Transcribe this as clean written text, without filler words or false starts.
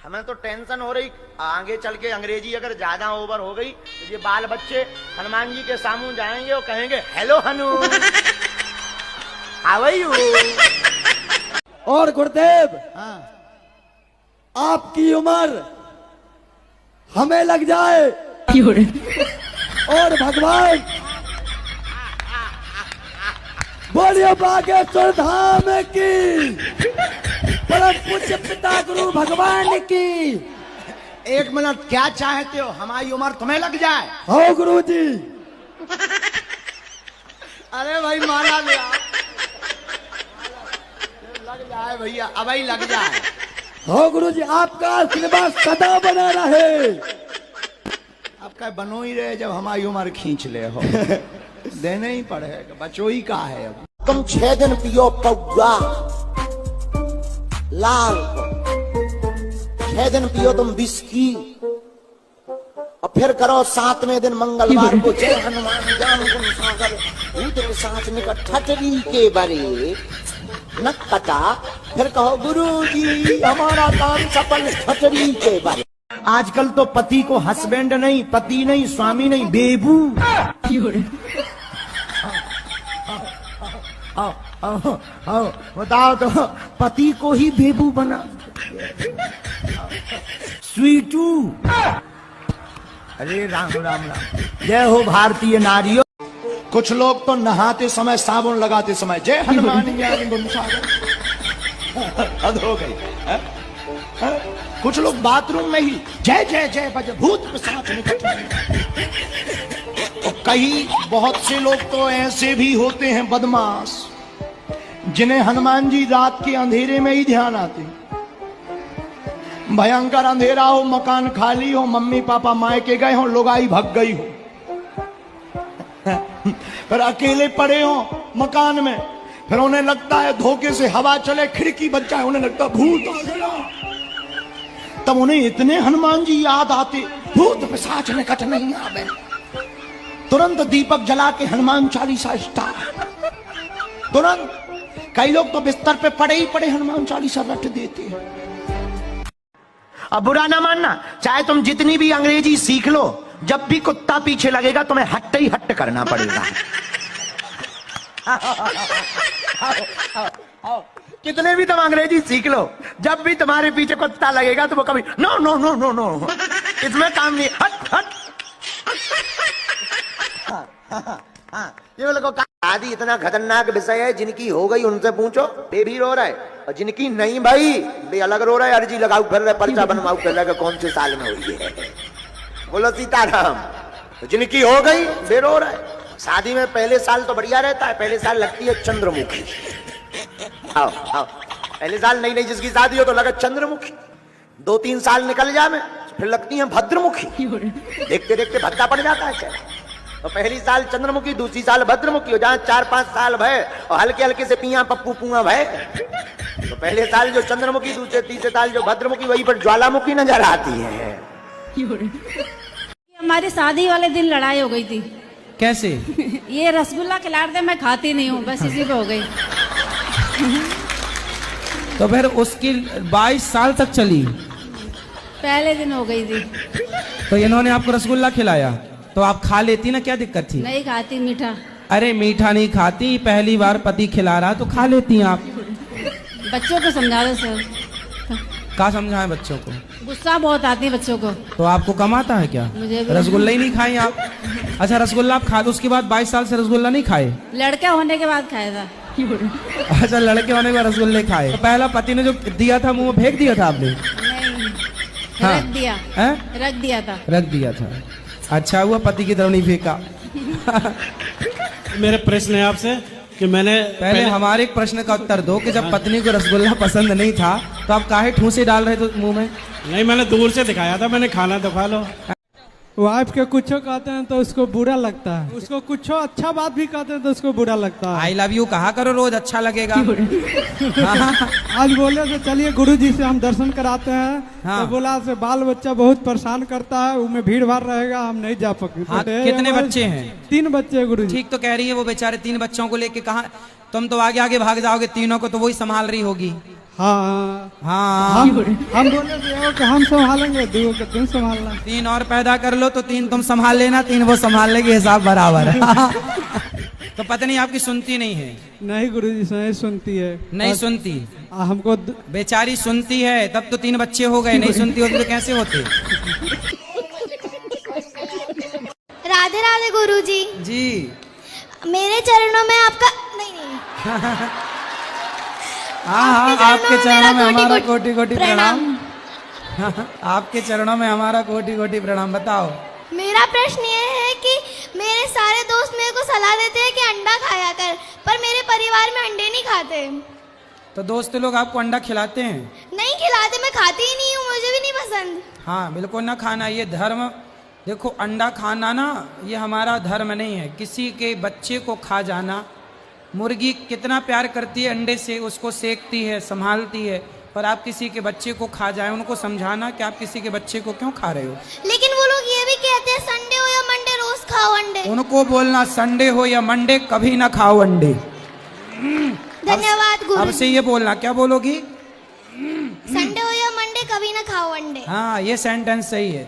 हमें तो टेंशन हो रही आगे चल के अंग्रेजी अगर ज्यादा ओवर हो गई तो ये बाल बच्चे हनुमान जी के सामने जाएंगे और कहेंगे hello Hanu, how are you. और गुरुदेव, आपकी उम्र हमें लग जाए और भगवान बोलिए बागेश्वर धाम की, परम पूज्य पिता गुरु भगवान की। एक मिनट, क्या चाहते हो? हमारी उम्र तुम्हें लग जाए? हो गुरु जी। अरे भाई माला ले आओ। लग जाए भैया, अब ही लग जाए। हो गुरु जी, आपका आशीर्वाद सदा बना रहे। आपका बनो ही रहे, जब हमारी उम्र खींच ले हो। देने ही पड़ेगा, बचो ही का है। अब तुम 6 दिन पियो पौआ लाल, 6 दिन पियो तुम विस्की, और फिर करो 7वें दिन मंगलवार को जय हनुमान ज्ञान गुण सागर भूत पिशाच निकट ठटरी के बरे नक कटा, फिर कहो गुरु जी हमारा काम सफल ठटरी के बरे। आजकल तो पति को हस्बैंड नहीं, पति नहीं, स्वामी नहीं, बेबू। बताओ तो, पति को ही बेबू बना, स्वीटू। अरे राम राम राम, जय हो भारतीय नारियों। कुछ लोग तो नहाते समय साबुन लगाते समय जय हनुमान ज्ञान गुण सागर, हद हो गई है? कुछ लोग बाथरूम में ही जय जय जय बज भूत पिशाच निकट। और कई बहुत से लोग तो ऐसे भी होते हैं बदमाश, जिन्हें हनुमान जी रात के अंधेरे में ही ध्यान आते हैं। भयंकर अंधेरा हो, मकान खाली हो, मम्मी पापा मायके गए हो, लुगाई भग गई हो, पर अकेले पड़े हो मकान में, फिर उन्हें लगता है धोखे से हवा चले, खिड़की बच जाए, उन्हें लगता भूत आ गया। तब उन्हें इतने हनुमान जी याद आते, भूत पिशाच निकट नहीं आवे। तुरंत दीपक जला के हनुमान चालीसा स्टार्ट, तुरंत। कई लोग तो बिस्तर पे पड़े ही पड़े हनुमान चालीसा रट देते हैं। अब बुरा ना मानना, चाहे तुम जितनी भी अंग्रेजी सीख लो, जब भी कुत्ता पीछे लगेगा तुम्हें हट्ट ही हट्ट करना पड़ेगा। कितने भी तुम अंग्रेजी सीख लो, जब भी तुम्हारे पीछे कुत्ता लगेगा तो वो कभी no no no no no, इसमें काम नहीं, हट हट। ये लोगों का आदि इतना खतरनाक विषय है, जिनकी हो गई उनसे पूछो, वे भी रो रहे, और जिनकी नहीं भाई वे अलग रो रहे, अर्जी लगाऊ फिर रहे, पर्चा बनवाऊ फिर रहे, कौन से साल में हुई है। बोलो सीताराम। जिनकी हो गई वे रो रहे। शादी में पहले साल तो बढ़िया रहता है, पहले साल लगती है चंद्रमुखी। आओ आओ, पहले साल नई नई जिसकी शादी हो तो लगा चंद्रमुखी, 2-3 साल निकल जाए फिर लगती है भद्रमुखी। देखते देखते भद्दा पड़ जाता है। तो पहली साल चंद्रमुखी, दूसरी साल भद्रमुखी हो, जहां 4-5 साल भय और हल्के हल्के से पिया पप्पू पुआ भय। तो पहले साल जो चंद्रमुखी, दूसरे तीसरे साल जो भद्रमुखी, वहीं पर ज्वालामुखी नजर आती है। हमारी शादी वाले दिन लड़ाई हो गई थी। कैसे? ये रसगुल्ला खिला रहे थे, मैं खाती नहीं हूँ, बस इसी पे हो गई। तो फिर उसकी 22 साल तक चली? पहले दिन हो गई थी। तो इन्होंने आपको रसगुल्ला खिलाया तो आप खा लेती ना, क्या दिक्कत थी? नहीं खाती मीठा। अरे मीठा नहीं खाती, पहली बार पति खिला रहा तो खा लेती आप। बच्चों को समझा दो सर। क्या समझाएं बच्चों को? गुस्सा बहुत आती है बच्चों को। तो आपको कम आता है क्या? मुझे रसगुल्ला ही नहीं खाई आप? अच्छा, रसगुल्ला आप खा, उसके बाद 22 साल से रसगुल्ला नहीं खाए? लड़का होने के बाद खाया था। अच्छा, लड़के होने के बाद रसगुल्ले खाए। तो पहला पति ने जो दिया था मुंह में फेंक दिया था आपने? नहीं, हाँ। रख दिया है? रख दिया था। रख दिया था। अच्छा हुआ पति की तरफ नहीं फेंका। मेरे प्रश्न है आपसे कि मैंने पहले हमारे एक प्रश्न का उत्तर दो कि जब पत्नी को रसगुल्ला पसंद नहीं था तो आप काहे ठूसे डाल रहे थे मुंह में? नहीं, मैंने दूर से दिखाया था, मैंने खाना तो खा लो। वाइफ के कुछ कहते हैं तो उसको बुरा लगता है, उसको कुछ अच्छा बात भी कहते हैं तो उसको बुरा लगता है। आई लव यू कहा करो रोज, अच्छा लगेगा। आज बोले तो चलिए गुरुजी से हम दर्शन कराते हैं। हाँ। तो बोला से बाल बच्चा बहुत परेशान करता है, उनमें भीड़ भाड़ रहेगा, हम नहीं जा सकते। हाँ, कितने बच्चे हैं? 3 बच्चे हैं गुरुजी। ठीक तो कह रही है वो, बेचारे 3 बच्चों को लेके कहाँ? तुम तो आगे आगे भाग जाओगे, तीनों को तो वही संभाल रही होगी। हाँ हाँ हम बोले थे कि हम संभालेंगे, दो के तुम संभालना। 3 और पैदा कर लो तो 3 तुम संभाल लेना, 3 वो संभाल लेगी, हिसाब बराबर है। तो पत्नी आपकी सुनती नहीं है? नहीं गुरुजी, नहीं सुनती है। नहीं सुनती? हमको बेचारी सुनती है तब तो 3 बच्चे हो गए, नहीं सुनती होती तो कैसे होते? राधे राधे गुरुजी। जी मेरे चरणों में आपका नहीं हाँ, आपके चरणों में हमारा कोटि कोटि प्रणाम। आपके चरणों में हमारा कोटि कोटि प्रणाम। बताओ। मेरा प्रश्न ये है कि मेरे सारे दोस्त मेरे को सलाह देते हैं कि अंडा खाया कर, पर मेरे परिवार में अंडे नहीं खाते। तो दोस्त लोग आपको अंडा खिलाते हैं? नहीं खिलाते, मैं खाती ही नहीं हूँ, मुझे भी नहीं पसंद। हाँ बिल्कुल ना खाना, ये धर्म। देखो अंडा खाना ना ये हमारा धर्म नहीं है। किसी के बच्चे को खा जाना, मुर्गी कितना प्यार करती है अंडे से, उसको सेकती है, संभालती है, पर आप किसी के बच्चे को खा जाए, उनको समझाना कि आप किसी के बच्चे को क्यों खा रहे हो। लेकिन वो लोग ये भी कहते हैं संडे हो या मंडे रोज खाओ अंडे। उनको बोलना संडे हो या मंडे कभी ना खाओ अंडे। धन्यवाद गुरु। अब से ये बोलना, क्या बोलोगी? संडे हो या मंडे कभी ना खाओ अंडे। हाँ ये सेंटेंस सही है।